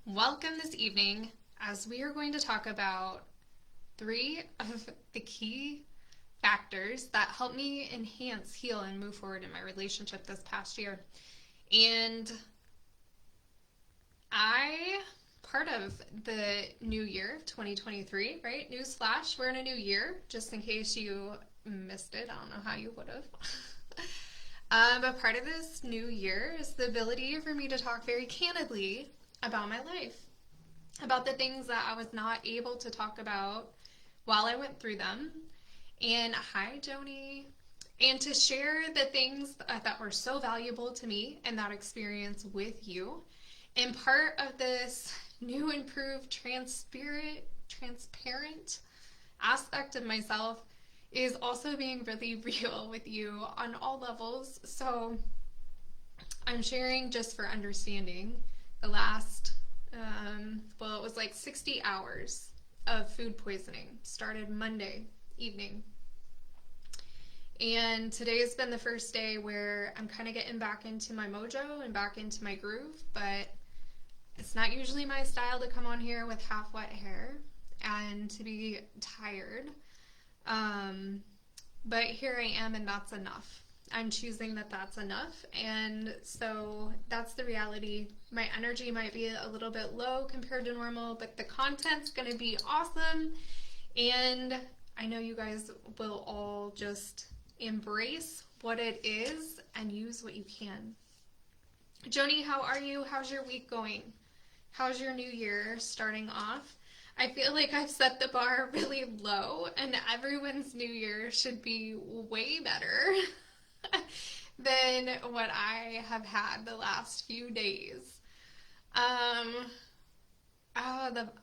Welcome this evening as we are going to talk about three of the key factors that helped me enhance, heal, and move forward in my relationship this past year. And part of the new year, 2023, right? Newsflash, we're in a new year, just in case you missed it. I don't know how you would have. But part of this new year is the ability for me to talk very candidly about my life, about the things that I was not able to talk about while I went through them. And hi, Joni. And to share the things that were so valuable to me and that experience with you. And part of this new, improved, transparent aspect of myself is also being really real with you on all levels. So I'm sharing just for understanding the last, it was like 60 hours of food poisoning. Started Monday evening. And today's been the first day where I'm kind of getting back into my mojo and back into my groove, but it's not usually my style to come on here with half wet hair and to be tired. But here I am, and that's enough. I'm choosing that that's enough, and so that's the reality. My energy might be a little bit low compared to normal, but the content's going to be awesome, and I know you guys will all just embrace what it is and use what you can. Joni, how are you? How's your week going? How's your new year starting off? I feel like I've set the bar really low, and everyone's new year should be way better than what I have had the last few days. The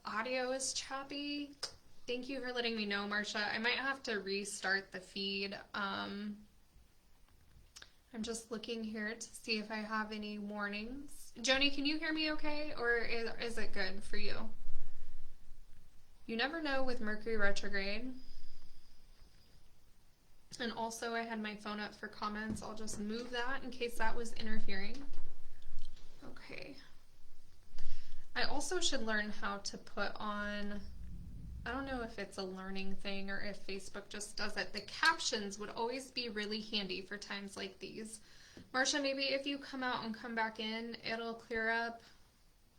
audio is choppy. Thank you for letting me know, Marsha. I might have to restart the feed. I'm just looking here to see if I have any warnings. Joni, can you hear me okay, or is it good for you? You never know with Mercury retrograde. And also I had my phone up for comments. I'll just move that in case that was interfering. Okay. I also should learn how to put on, I don't know if it's a learning thing or if Facebook just does it. The captions would always be really handy for times like these. Marsha, maybe if you come out and come back in, it'll clear up.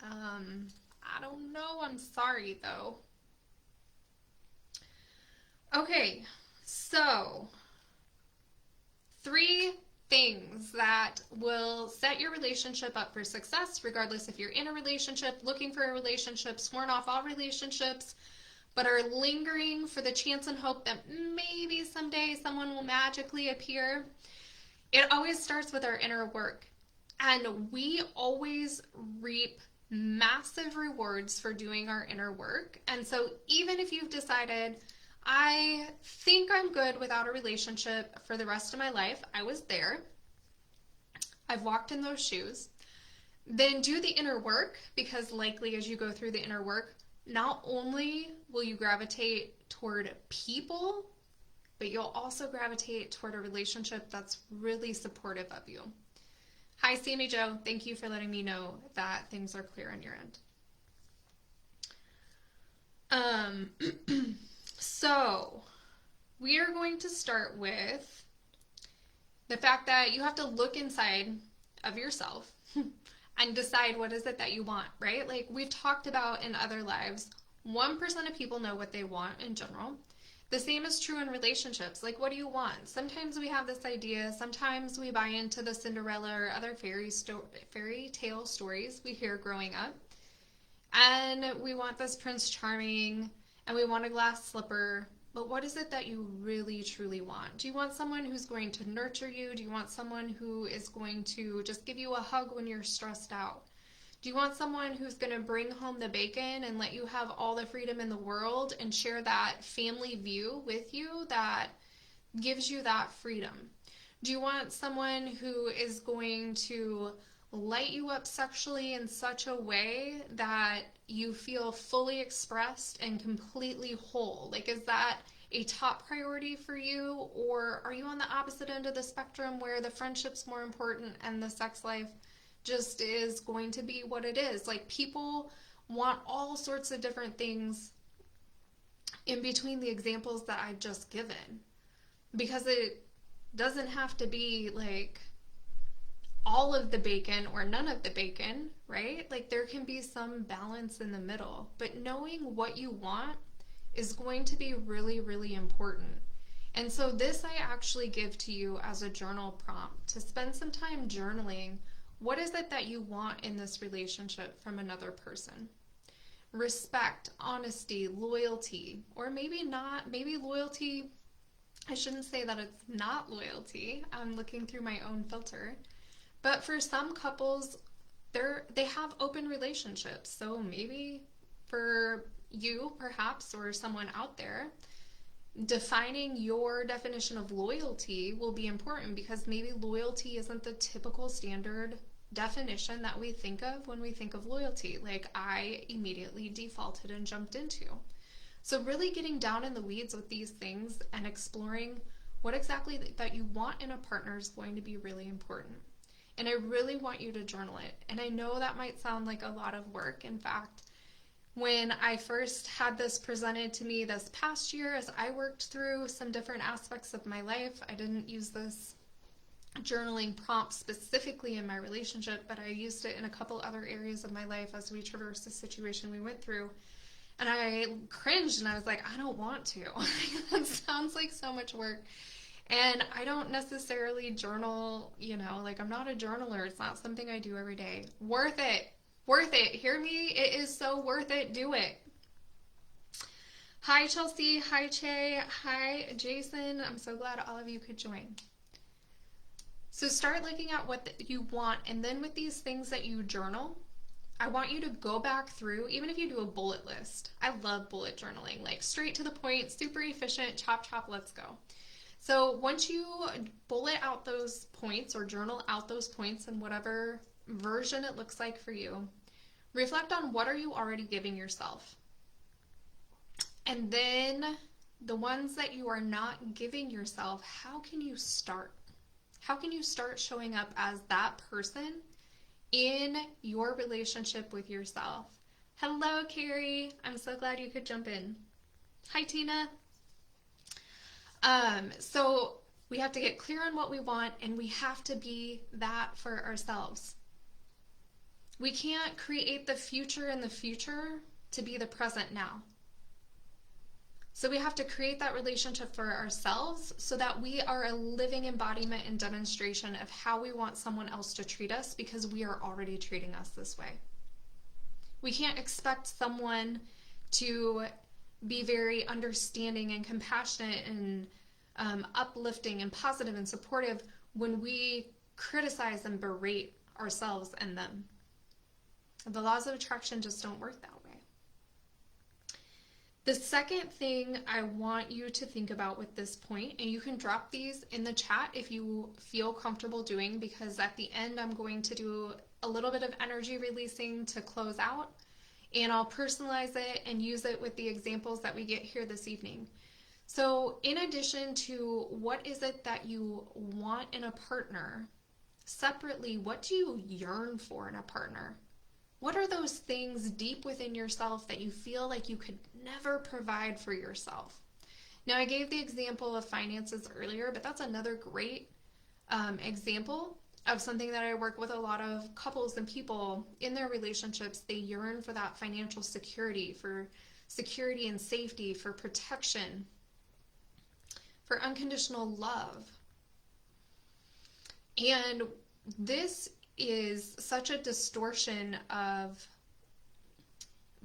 I don't know. I'm sorry though. Okay, so 3 things that will set your relationship up for success, regardless if you're in a relationship, looking for a relationship, sworn off all relationships, but are lingering for the chance and hope that maybe someday someone will magically appear. It always starts with our inner work, and we always reap massive rewards for doing our inner work. And so even if you've decided, I think I'm good without a relationship for the rest of my life, I was there, I've walked in those shoes, then do the inner work, because likely as you go through the inner work, not only will you gravitate toward people, but you'll also gravitate toward a relationship that's really supportive of you. Hi, Sammy Joe. Thank you for letting me know that things are clear on your end. So, we are going to start with the fact that you have to look inside of yourself and decide what is it that you want, right? Like we've talked about in other lives, 1% of people know what they want in general. The same is true in relationships. Like, what do you want? Sometimes we have this idea. Sometimes we buy into the Cinderella or other fairy tale stories we hear growing up. And we want this Prince Charming, and we want a glass slipper. But what is it that you really, truly want? Do you want someone who's going to nurture you? Do you want someone who is going to just give you a hug when you're stressed out? Do you want someone who's going to bring home the bacon and let you have all the freedom in the world and share that family view with you that gives you that freedom? Do you want someone who is going to light you up sexually in such a way that you feel fully expressed and completely whole? Like, is that a top priority for you, or are you on the opposite end of the spectrum where the friendship's more important and the sex life just is going to be what it is? Like, people want all sorts of different things in between the examples that I've just given. Because it doesn't have to be like all of the bacon or none of the bacon, right? Like there can be some balance in the middle. But knowing what you want is going to be really, really important. And so this I actually give to you as a journal prompt to spend some time journaling. What is it that you want in this relationship from another person? Respect, honesty, loyalty, or maybe not, maybe loyalty. I shouldn't say that it's not loyalty. I'm looking through my own filter. But for some couples, they have open relationships. So maybe for you, perhaps, or someone out there, defining your definition of loyalty will be important, because maybe loyalty isn't the typical standard definition that we think of when we think of loyalty, like I immediately defaulted and jumped into. So really getting down in the weeds with these things and exploring what exactly that you want in a partner is going to be really important. And I really want you to journal it. And I know that might sound like a lot of work. In fact, when I first had this presented to me this past year, as I worked through some different aspects of my life, I didn't use this journaling prompt specifically in my relationship, but I used it in a couple other areas of my life as we traversed the situation we went through. And I cringed and I was like, I don't want to. That sounds like so much work. And I don't necessarily journal, like I'm not a journaler. It's not something I do every day. Worth it. Worth it. Hear me? It is so worth it. Do it. Hi, Chelsea. Hi, Che. Hi, Jason. I'm so glad all of you could join. So start looking at what you want, and then with these things that you journal, I want you to go back through, even if you do a bullet list. I love bullet journaling, like straight to the point, super efficient, chop, chop, let's go. So once you bullet out those points or journal out those points in whatever version it looks like for you, reflect on what are you already giving yourself. And then the ones that you are not giving yourself, how can you start? How can you start showing up as that person in your relationship with yourself? Hello, Carrie. I'm so glad you could jump in. Hi, Tina. So we have to get clear on what we want, and we have to be that for ourselves. We can't create the future in the future to be the present now. So we have to create that relationship for ourselves so that we are a living embodiment and demonstration of how we want someone else to treat us, because we are already treating us this way. We can't expect someone to be very understanding and compassionate and uplifting and positive and supportive when we criticize and berate ourselves and them. The laws of attraction just don't work that way. The second thing I want you to think about with this point, and you can drop these in the chat if you feel comfortable doing, because at the end I'm going to do a little bit of energy releasing to close out, and I'll personalize it and use it with the examples that we get here this evening. So in addition to what is it that you want in a partner, separately, what do you yearn for in a partner? What are those things deep within yourself that you feel like you could never provide for yourself? Now, I gave the example of finances earlier, but that's another great example of something that I work with a lot of couples and people in their relationships. They yearn for that financial security, for security and safety, for protection, for unconditional love. And this is such a distortion of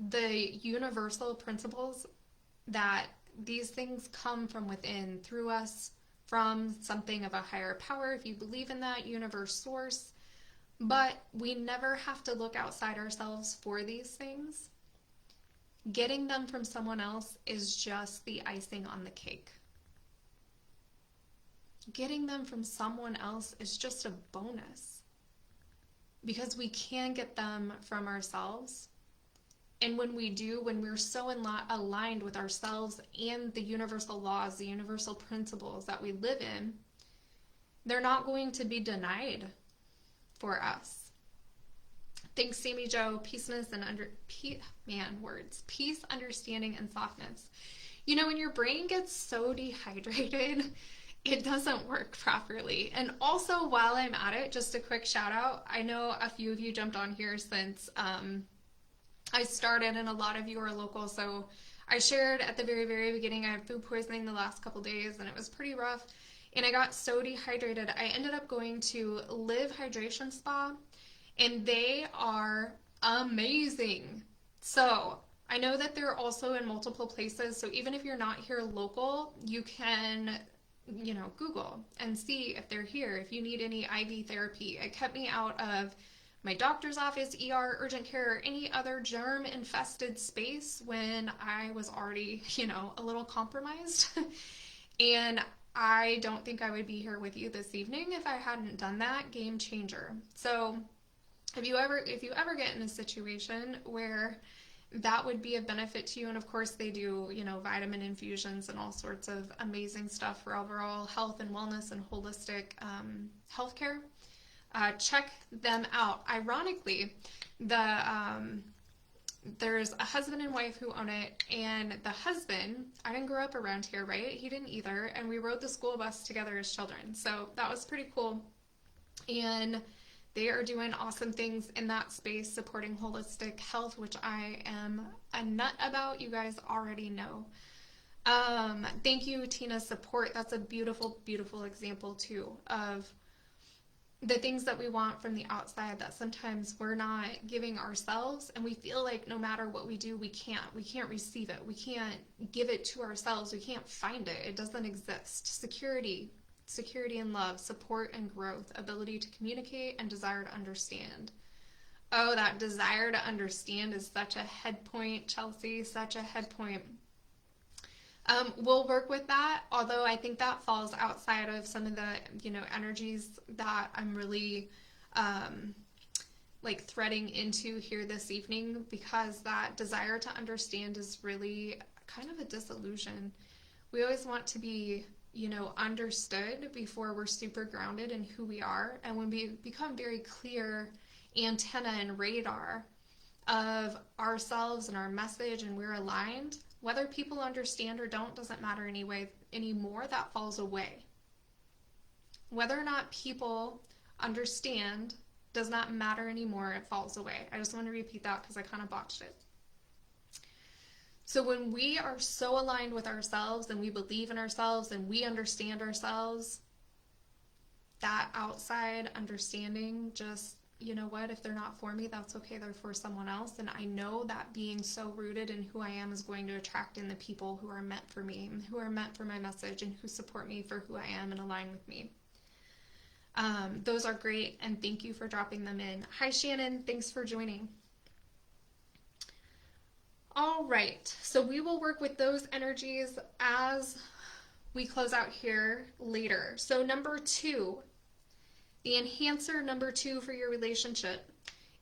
the universal principles that these things come from within, through us, from something of a higher power, if you believe in that, universe, source. But we never have to look outside ourselves for these things. Getting them from someone else is just the icing on the cake. Getting them from someone else is just a bonus, because we can get them from ourselves. And when we do, when we're so aligned with ourselves and the universal laws, the universal principles that we live in, they're not going to be denied for us. Thanks, Sammy Joe. Peaceness and peace, understanding, and softness. You know, when your brain gets so dehydrated, it doesn't work properly. And also, while I'm at it, just a quick shout out. I know a few of you jumped on here since I started, and a lot of you are local. So I shared at the very, very beginning, I had food poisoning the last couple days, and it was pretty rough. And I got so dehydrated, I ended up going to Live Hydration Spa, and they are amazing. So I know that they're also in multiple places. So even if you're not here local, you can, you know, Google and see if they're here. If you need any IV therapy, it kept me out of my doctor's office, ER, urgent care, or any other germ-infested space when I was already, you know, a little compromised. And I don't think I would be here with you this evening if I hadn't done that. Game changer. So if you ever get in a situation where that would be a benefit to you, and of course they do, you know, vitamin infusions and all sorts of amazing stuff for overall health and wellness and holistic healthcare. Check them out. Ironically, there's a husband and wife who own it, and the husband, I didn't grow up around here, right? He didn't either, and we rode the school bus together as children, so that was pretty cool. And they are doing awesome things in that space, supporting holistic health, which I am a nut about. You guys already know. Thank you, Tina. Support. That's a beautiful, beautiful example too of the things that we want from the outside that sometimes we're not giving ourselves, and we feel like no matter what we do, we can't receive it. We can't give it to ourselves. We can't find it. It doesn't exist. Security and love, support and growth, ability to communicate, and desire to understand. Oh, that desire to understand is such a head point, Chelsea, such a head point. We'll work with that, although I think that falls outside of some of the, you know, energies that I'm really like threading into here this evening, because that desire to understand is really kind of a disillusion. We always want to be, you know, understood before we're super grounded in who we are. And when we become very clear antenna and radar of ourselves and our message, and we're aligned, whether people understand or don't doesn't matter anymore. That falls away. Whether or not people understand does not matter anymore. It falls away. I just want to repeat that because I kind of botched it. So when we are so aligned with ourselves and we believe in ourselves and we understand ourselves, that outside understanding just, you know what, if they're not for me, that's okay, they're for someone else. And I know that being so rooted in who I am is going to attract in the people who are meant for me, and who are meant for my message, and who support me for who I am and align with me. Those are great, and thank you for dropping them in. Hi, Shannon. Thanks for joining. All right, so we will work with those energies as we close out here later. So number 2, the enhancer number 2 for your relationship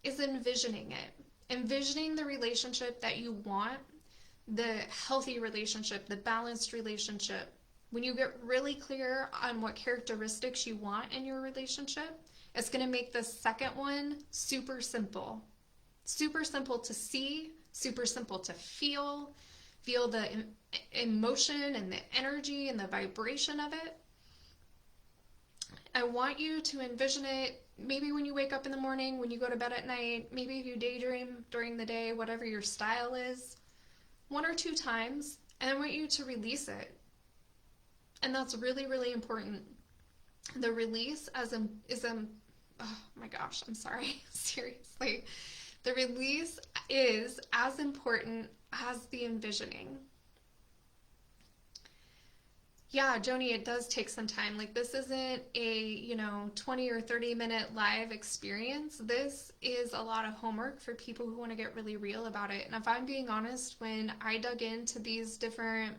is envisioning it. Envisioning the relationship that you want, the healthy relationship, the balanced relationship. When you get really clear on what characteristics you want in your relationship, it's going to make the second one super simple. Super simple to see, super simple to feel the emotion and the energy and the vibration of it. I want you to envision it maybe when you wake up in the morning, when you go to bed at night, maybe if you daydream during the day, whatever your style is, 1 or 2 times, and I want you to release it. And that's really, really important. The release oh my gosh, I'm sorry, seriously. The release is as important as the envisioning. Yeah, Joni, it does take some time. Like, this isn't a, 20 or 30 minute live experience. This is a lot of homework for people who want to get really real about it. And if I'm being honest, when I dug into these different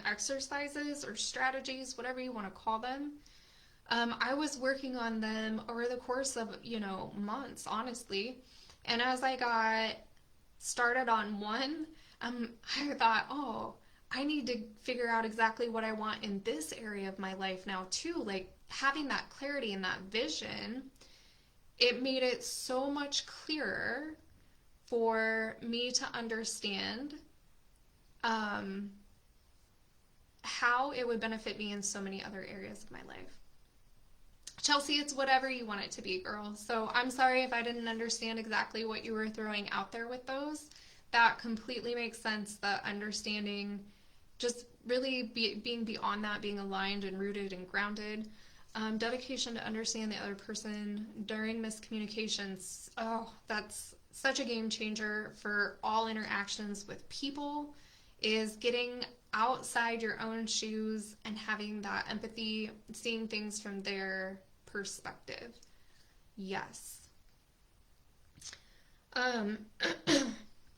exercises or strategies, whatever you want to call them, I was working on them over the course of, months, honestly. And as I got started on one, I thought, oh, I need to figure out exactly what I want in this area of my life now too. Like, having that clarity and that vision it made it so much clearer for me to understand um, how it would benefit me in so many other areas of my life. Chelsea, it's whatever you want it to be, girl. So I'm sorry if I didn't understand exactly what you were throwing out there with those. That completely makes sense. The understanding, just really being beyond that, being aligned and rooted and grounded. Dedication to understand the other person during miscommunications. Oh, that's such a game changer for all interactions with people, is getting outside your own shoes and having that empathy, seeing things from their perspective. Yes. Um,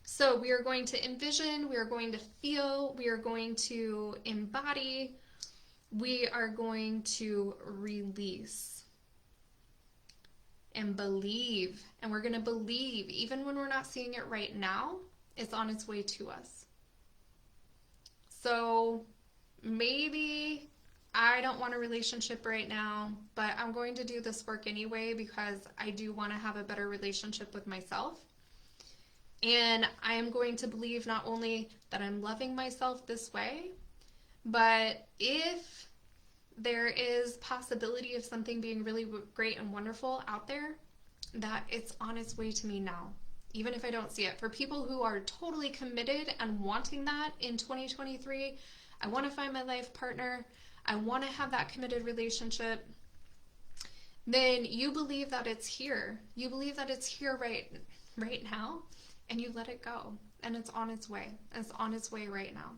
so we are going to envision, we are going to feel, we are going to embody, we are going to release and believe. And we're going to believe, even when we're not seeing it right now, it's on its way to us. So maybe I don't want a relationship right now, but I'm going to do this work anyway because I do want to have a better relationship with myself. And I am going to believe not only that I'm loving myself this way, but if there is possibility of something being really great and wonderful out there, that it's on its way to me now, even if I don't see it. For people who are totally committed and wanting that in 2023, I want to find my life partner, I want to have that committed relationship, then you believe that it's here. You believe that it's here right now, and you let it go. And it's on its way. It's on its way right now.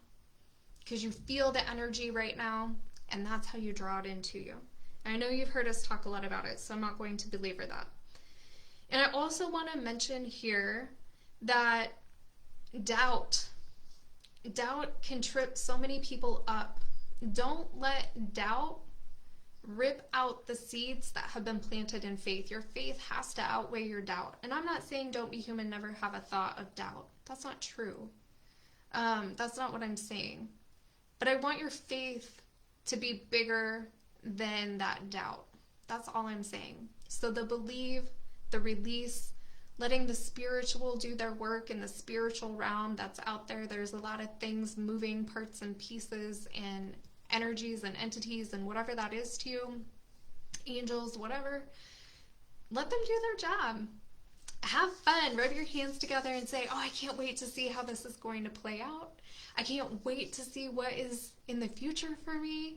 Because you feel the energy right now, and that's how you draw it into you. And I know you've heard us talk a lot about it, so I'm not going to belabor that. And I also want to mention here that doubt can trip so many people up. Don't let doubt rip out the seeds that have been planted in faith. Your faith has to outweigh your doubt. And I'm not saying don't be human, never have a thought of doubt. That's not true. That's not what I'm saying. But I want your faith to be bigger than that doubt. That's all I'm saying. So the believe, the release, letting the spiritual do their work in the spiritual realm that's out there. There's a lot of things, moving parts and pieces and energies and entities and whatever that is to you, angels, whatever. Let them do their job. Have fun. Rub your hands together and say, oh, I can't wait to see how this is going to play out. I can't wait to see what is in the future for me.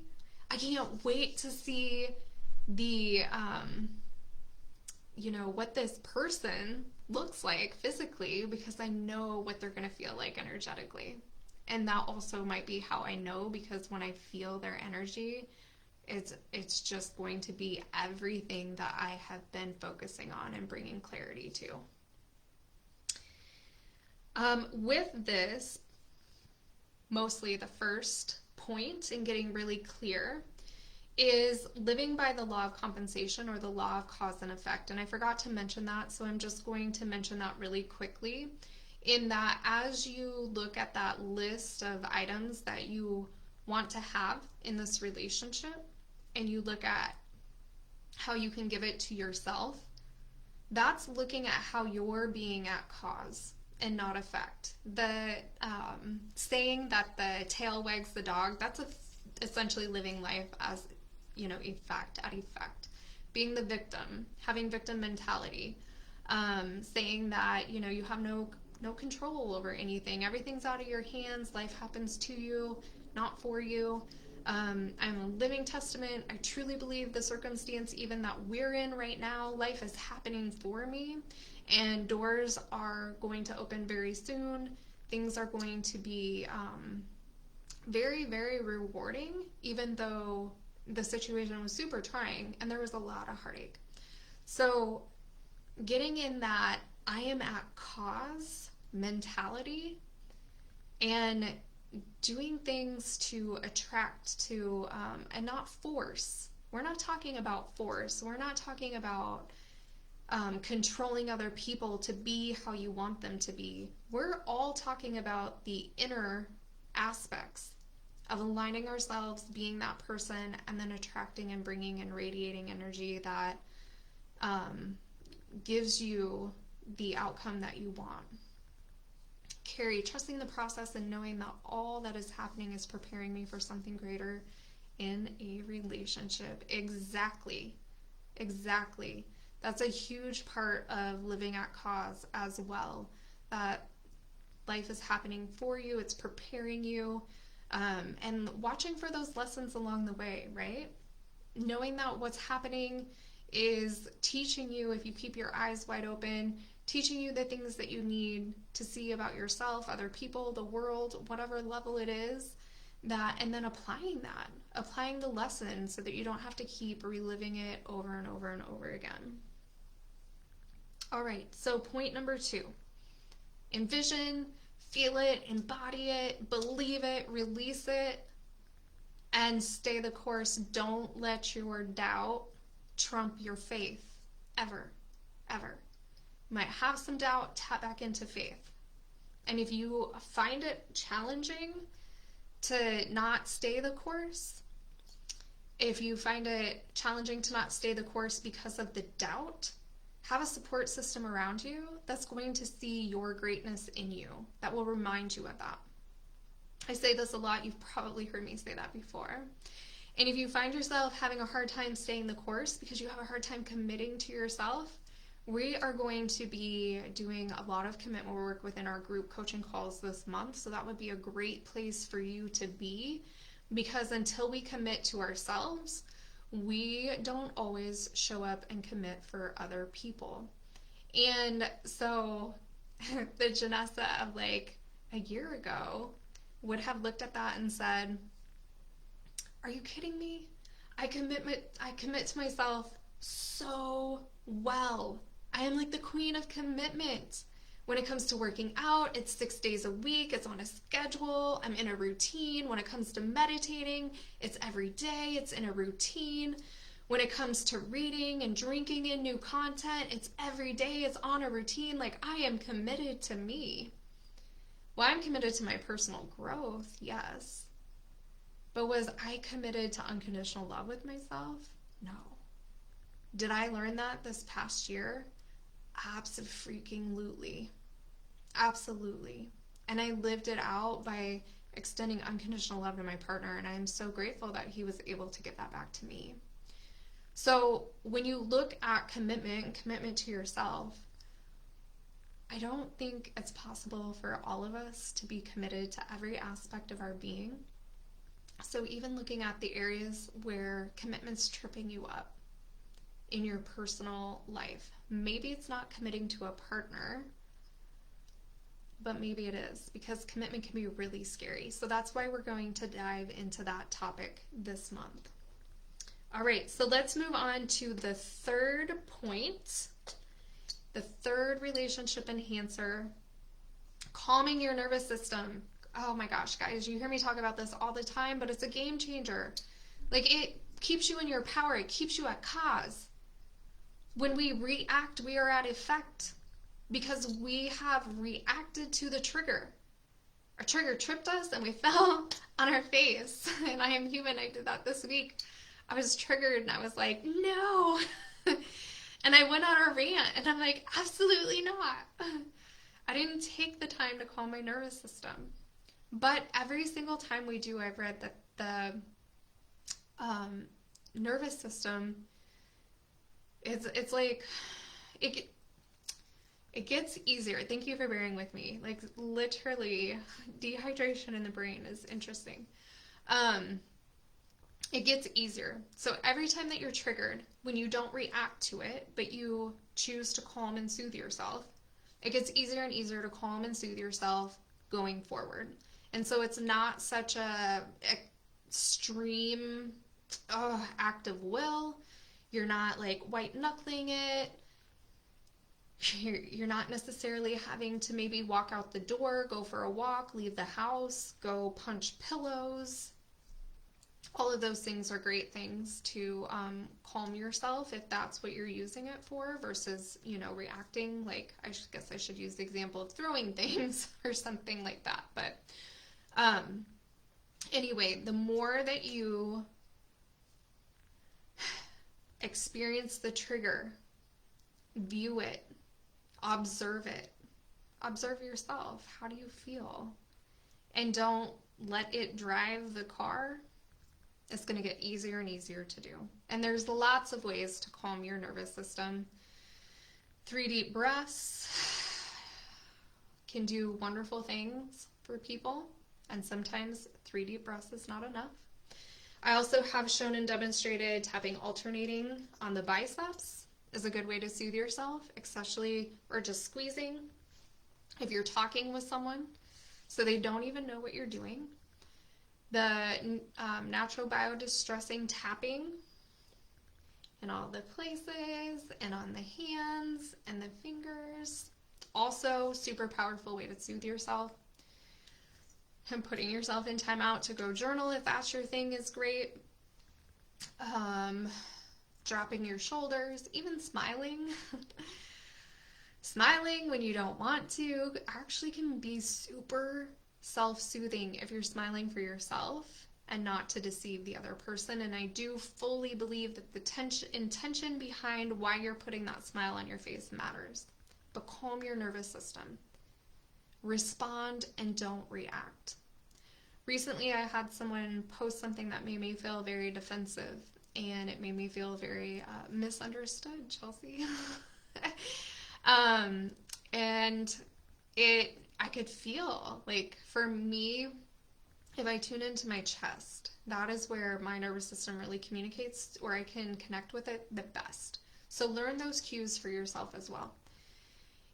I can't wait to see the, what this person looks like physically, because I know what they're going to feel like energetically. And that also might be how I know, because when I feel their energy, it's just going to be everything that I have been focusing on and bringing clarity to. With this, mostly the first point in getting really clear is living by the law of compensation, or the law of cause and effect. And I forgot to mention that, so I'm just going to mention that really quickly, in that as you look at that list of items that you want to have in this relationship, and you look at how you can give it to yourself, that's looking at how you're being at cause and not effect. The saying that the tail wags the dog, that's essentially living life as, effect at effect. Being the victim, having victim mentality, saying that, you have no control over anything. Everything's out of your hands. Life happens to you, not for you. I'm a living testament. I truly believe the circumstance even that we're in right now, life is happening for me, and doors are going to open very soon. Things are going to be very, very rewarding, even though the situation was super trying and there was a lot of heartache. So getting in that I am at cause mentality and doing things to attract to, and not force. We're not talking about force. We're not talking about controlling other people to be how you want them to be. We're all talking about the inner aspects of aligning ourselves, being that person, and then attracting and bringing and radiating energy that gives you the outcome that you want. Carrie, trusting the process and knowing that all that is happening is preparing me for something greater in a relationship. Exactly. Exactly. That's a huge part of living at cause as well. That life is happening for you, it's preparing you, and watching for those lessons along the way, right? Knowing that what's happening is teaching you, if you keep your eyes wide open, teaching you the things that you need to see about yourself, other people, the world, whatever level it is, that, and then applying the lesson so that you don't have to keep reliving it over and over and over again. All right, so point number 2, envision, feel it, embody it, believe it, release it, and stay the course. Don't let your doubt trump your faith, ever, ever. You might have some doubt, tap back into faith. And if you find it challenging to not stay the course, if you find it challenging to not stay the course because of the doubt, have a support system around you that's going to see your greatness in you, that will remind you of that. I say this a lot. You've probably heard me say that before. And if you find yourself having a hard time staying the course because you have a hard time committing to yourself, we are going to be doing a lot of commitment work within our group coaching calls this month. So that would be a great place for you to be, because until we commit to ourselves, we don't always show up and commit for other people. And so the Janessa of like a year ago would have looked at that and said, are you kidding me? I commit to myself so well. I am like the queen of commitment. When it comes to working out, it's 6 days a week. It's on a schedule. I'm in a routine. When it comes to meditating, it's every day. It's in a routine. When it comes to reading and drinking in new content, it's every day. It's on a routine. Like, I am committed to me. Well, I'm committed to my personal growth, yes. But was I committed to unconditional love with myself? No. Did I learn that this past year? Absolutely. Absolutely. And I lived it out by extending unconditional love to my partner, and I'm so grateful that he was able to give that back to me. So when you look at commitment to yourself, I don't think it's possible for all of us to be committed to every aspect of our being. So even looking at the areas where commitment's tripping you up in your personal life, maybe it's not committing to a partner, but maybe it is, because commitment can be really scary. So that's why we're going to dive into that topic this month. All right, so let's move on to the third point, the third relationship enhancer, calming your nervous system. Oh my gosh, guys, you hear me talk about this all the time, but it's a game changer. Like, it keeps you in your power. It keeps you at cause. When we react, we are at effect because we have reacted to the trigger. Our trigger tripped us and we fell on our face. And I am human. I did that this week. I was triggered and I was like, no. And I went on a rant and I'm like, absolutely not. I didn't take the time to calm my nervous system. But every single time we do, I've read that the nervous system, it's like, it gets easier. Thank you for bearing with me. Like, literally, dehydration in the brain is interesting. It gets easier. So every time that you're triggered, when you don't react to it, but you choose to calm and soothe yourself, it gets easier and easier to calm and soothe yourself going forward. And so it's not such a extreme act of will. You're not like white knuckling it. You're not necessarily having to maybe walk out the door, go for a walk, leave the house, go punch pillows. All of those things are great things to calm yourself if that's what you're using it for, versus, reacting. Like, I guess I should use the example of throwing things or something like that. But anyway, the more that you experience the trigger, View it. Observe it. Observe yourself. How do you feel? And don't let it drive the car. It's going to get easier and easier to do. And there's lots of ways to calm your nervous system. 3 deep breaths can do wonderful things for people. And sometimes 3 deep breaths is not enough. I also have shown and demonstrated tapping alternating on the biceps is a good way to soothe yourself, especially, or just squeezing if you're talking with someone so they don't even know what you're doing. The natural biodistressing tapping in all the places and on the hands and the fingers. Also, super powerful way to soothe yourself. And putting yourself in time out to go journal if that's your thing is great. Dropping your shoulders, even smiling. Smiling when you don't want to actually can be super self-soothing if you're smiling for yourself and not to deceive the other person. And I do fully believe that the intention behind why you're putting that smile on your face matters. But calm your nervous system. Respond and don't react. Recently, I had someone post something that made me feel very defensive, and it made me feel very misunderstood, Chelsea. And I could feel, like, for me, if I tune into my chest, that is where my nervous system really communicates, or I can connect with it the best. So learn those cues for yourself as well.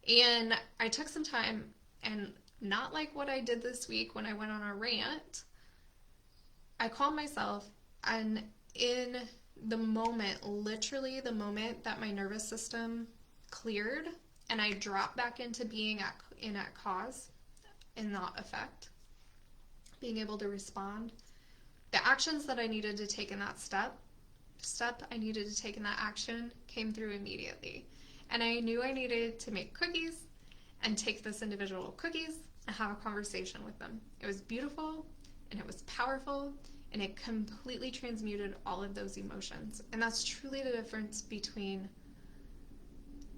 And I took some time, and not like what I did this week when I went on a rant, I calmed myself, and in the moment, literally the moment that my nervous system cleared and I dropped back into being at cause and not effect, being able to respond, the actions that I needed to take in that step I needed to take in that action came through immediately. And I knew I needed to make cookies and take this individual cookies and have a conversation with them. It was beautiful and it was powerful and it completely transmuted all of those emotions. And that's truly the difference between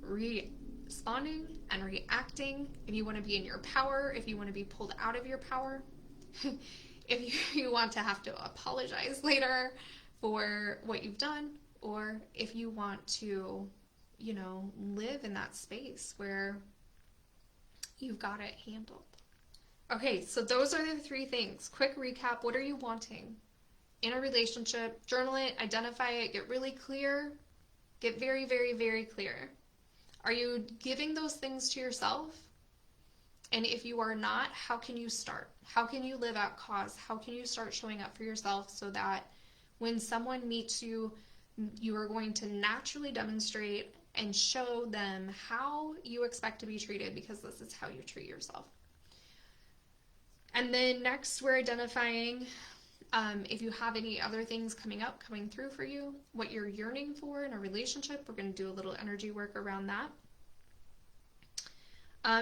responding and reacting. If you want to be in your power, if you want to be pulled out of your power, if you want to have to apologize later for what you've done, or if you want to, live in that space where you've got it handled. Okay, so those are the 3 things. Quick recap. What are you wanting in a relationship? Journal it, identify it, get really clear, get very, very, very clear. Are you giving those things to yourself? And if you are not, how can you start? How can you live out cause? How can you start showing up for yourself so that when someone meets you, you are going to naturally demonstrate and show them how you expect to be treated, because this is how you treat yourself. And then next, we're identifying if you have any other things coming through for you, what you're yearning for in a relationship. We're going to do a little energy work around that.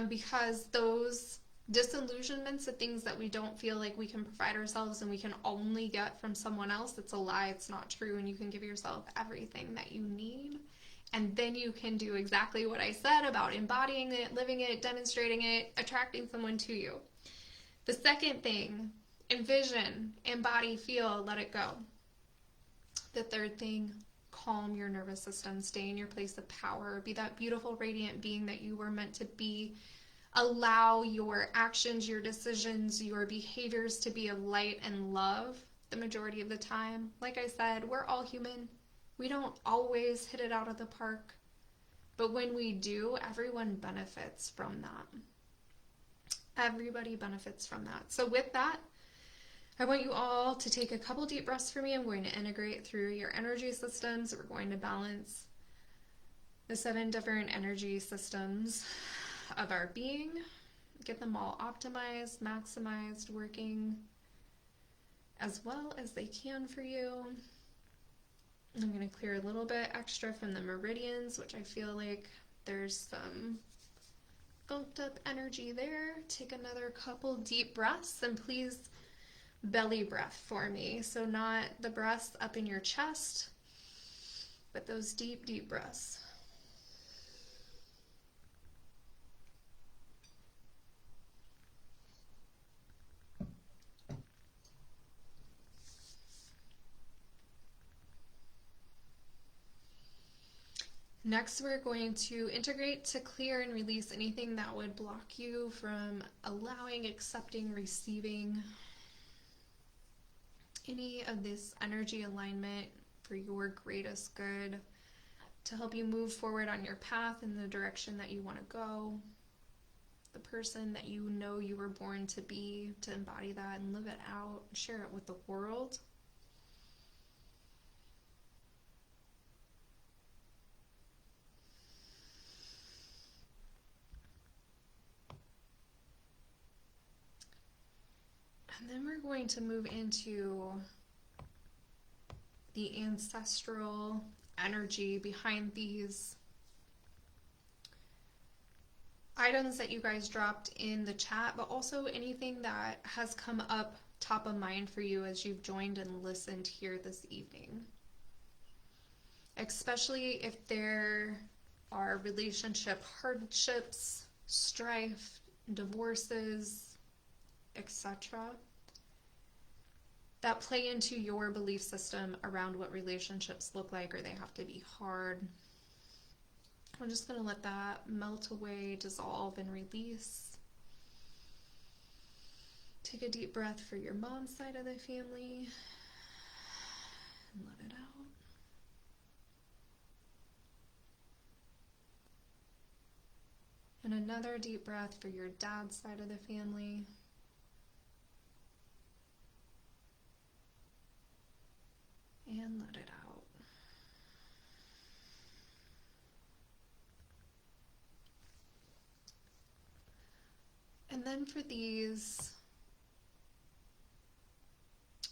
Because those disillusionments of things that we don't feel like we can provide ourselves and we can only get from someone else, it's a lie, it's not true, and you can give yourself everything that you need. And then you can do exactly what I said about embodying it, living it, demonstrating it, attracting someone to you. The second thing, envision, embody, feel, let it go. The third thing, calm your nervous system, stay in your place of power, be that beautiful, radiant being that you were meant to be. Allow your actions, your decisions, your behaviors to be of light and love the majority of the time. Like I said, we're all human. We don't always hit it out of the park. But when we do, everyone benefits from that. Everybody benefits from that. So with that, I want you all to take a couple deep breaths for me. I'm going to integrate through your energy systems. We're going to balance the 7 different energy systems of our being. Get them all optimized, maximized, working as well as they can for you. I'm going to clear a little bit extra from the meridians, which I feel like there's some bumped up energy there. Take another couple deep breaths, and please belly breath for me. So not the breaths up in your chest, but those deep, deep breaths. Next, we're going to integrate to clear and release anything that would block you from allowing, accepting, receiving any of this energy alignment for your greatest good, to help you move forward on your path in the direction that you want to go, the person that you know you were born to be, to embody that and live it out, share it with the world. And then we're going to move into the ancestral energy behind these items that you guys dropped in the chat, but also anything that has come up top of mind for you as you've joined and listened here this evening. Especially if there are relationship hardships, strife, divorces, etc., that play into your belief system around what relationships look like, or they have to be hard. I'm just going to let that melt away, dissolve, and release. Take a deep breath for your mom's side of the family and let it out. And another deep breath for your dad's side of the family. And let it out. And then for these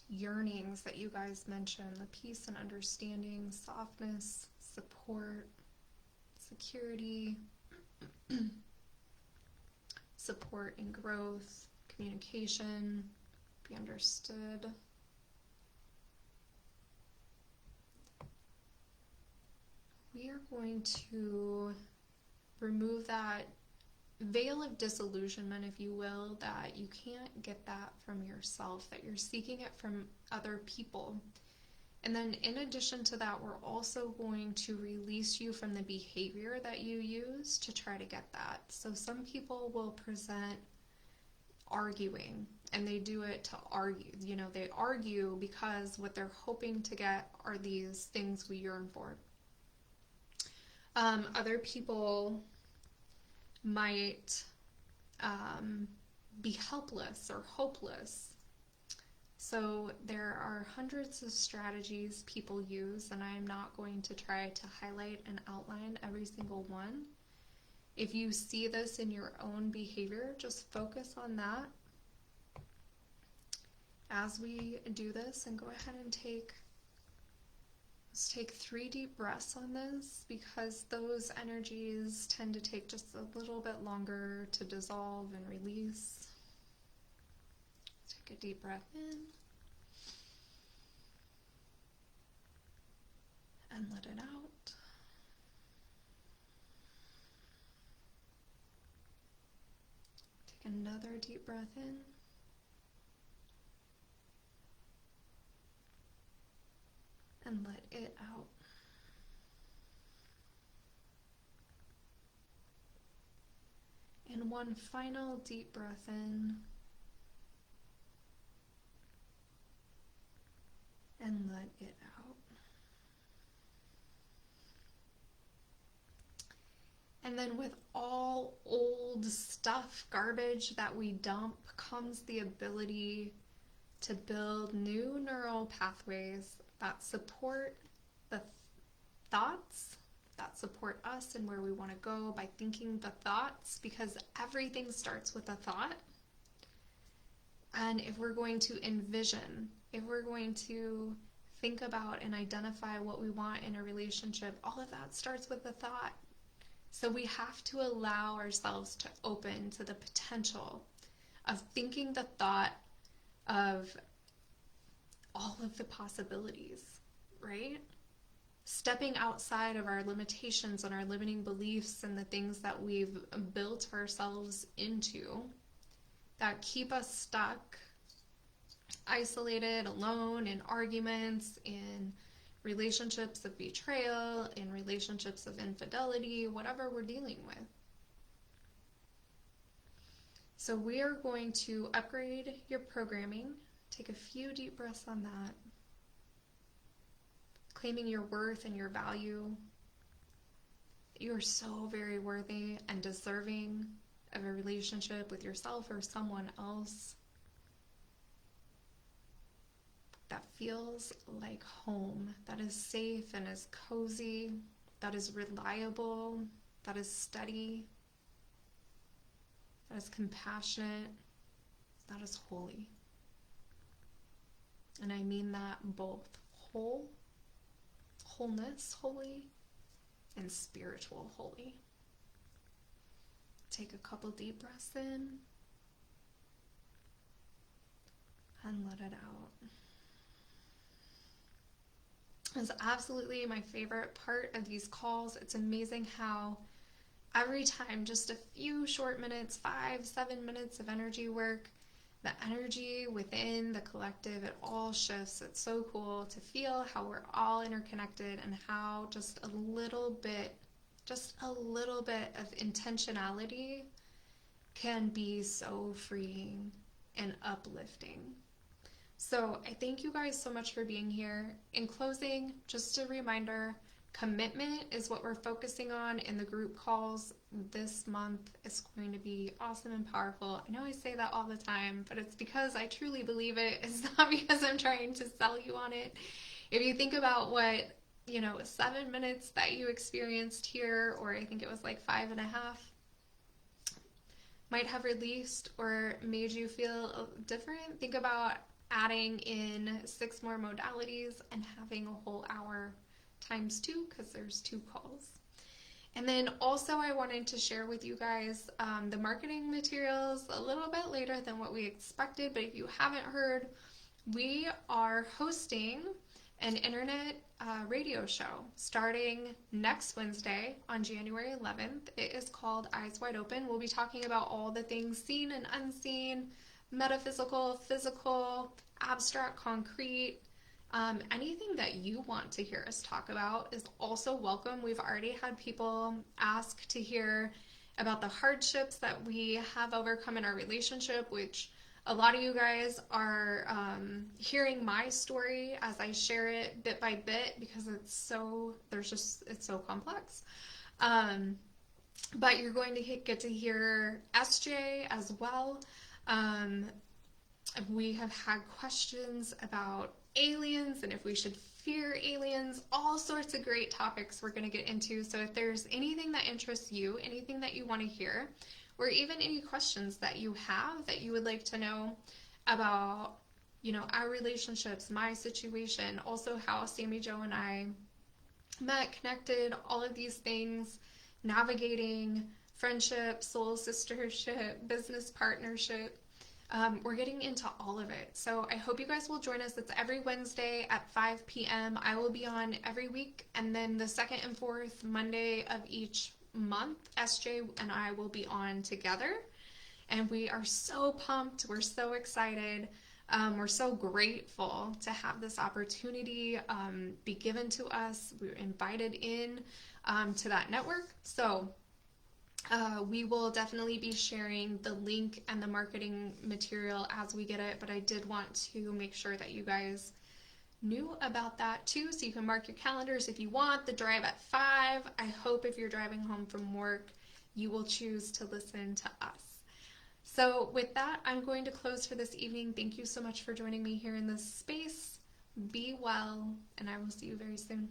yearnings that you guys mentioned, the peace and understanding, softness, support, security, support and growth, communication, be understood. We are going to remove that veil of disillusionment, if you will, that you can't get that from yourself, that you're seeking it from other people. And then in addition to that, we're also going to release you from the behavior that you use to try to get that. So some people will present arguing, and they do it to argue. You know, they argue because what they're hoping to get are these things we yearn for. Other people might be helpless or hopeless. So there are hundreds of strategies people use, and I am not going to try to highlight and outline every single one. If you see this in your own behavior, just focus on that as we do this, and go ahead and let's take 3 deep breaths on this, because those energies tend to take just a little bit longer to dissolve and release. Take a deep breath in and let it out. Take another deep breath in and let it out. And one final deep breath in and let it out. And then with all old stuff, garbage that we dump, comes the ability to build new neural pathways that support the thoughts, that support us and where we want to go by thinking the thoughts, because everything starts with a thought. And if we're going to envision, if we're going to think about and identify what we want in a relationship, all of that starts with a thought. So we have to allow ourselves to open to the potential of thinking the thought of all of the possibilities, right? Stepping outside of our limitations and our limiting beliefs and the things that we've built ourselves into that keep us stuck, isolated, alone, in arguments, in relationships of betrayal, in relationships of infidelity, whatever we're dealing with. So we are going to upgrade your programming. Take a few deep breaths on that. Claiming your worth and your value. You are so very worthy and deserving of a relationship with yourself or someone else that feels like home, that is safe and is cozy, that is reliable, that is steady, that is compassionate, that is holy. And I mean that both wholeness, holy, and spiritual holy. Take a couple deep breaths in and let it out. It's absolutely my favorite part of these calls. It's amazing how every time, just a few short minutes, 5-7 minutes of energy work, the energy within the collective, it all shifts. It's so cool to feel how we're all interconnected and how just a little bit of intentionality can be so freeing and uplifting. So I thank you guys so much for being here. In closing, just a reminder, commitment is what we're focusing on in the group calls this month. It's going to be awesome and powerful. I know I say that all the time, but it's because I truly believe it. It's not because I'm trying to sell you on it. If you think about what, 7 minutes that you experienced here, or I think it was like 5.5, might have released or made you feel different. Think about adding in 6 more modalities and having a whole hour times 2, because there's 2 calls. And then also I wanted to share with you guys the marketing materials a little bit later than what we expected, but if you haven't heard, we are hosting an internet radio show starting next Wednesday on January 11th. It is called Eyes Wide Open. We'll be talking about all the things seen and unseen, metaphysical, physical, abstract, concrete. Anything that you want to hear us talk about is also welcome. We've already had people ask to hear about the hardships that we have overcome in our relationship, which a lot of you guys are hearing my story as I share it bit by bit, because it's so complex. But you're going to get to hear SJ as well. We have had questions about aliens and if we should fear aliens, all sorts of great topics we're going to get into. So if there's anything that interests you, anything that you want to hear, or even any questions that you have that you would like to know about, our relationships, my situation, also how Sammy Jo and I met, connected, all of these things, navigating friendship, soul sistership, business partnership, we're getting into all of it. So I hope you guys will join us. It's every Wednesday at 5 p.m. I will be on every week, and then the second and fourth Monday of each month, SJ and I will be on together. And we are so pumped. We're so excited. We're so grateful to have this opportunity be given to us. We were invited in to that network. So we will definitely be sharing the link and the marketing material as we get it, but I did want to make sure that you guys knew about that too, so you can mark your calendars if you want. The drive at 5, I hope if you're driving home from work, you will choose to listen to us. So with that, I'm going to close for this evening. Thank you so much for joining me here in this space. Be well, and I will see you very soon.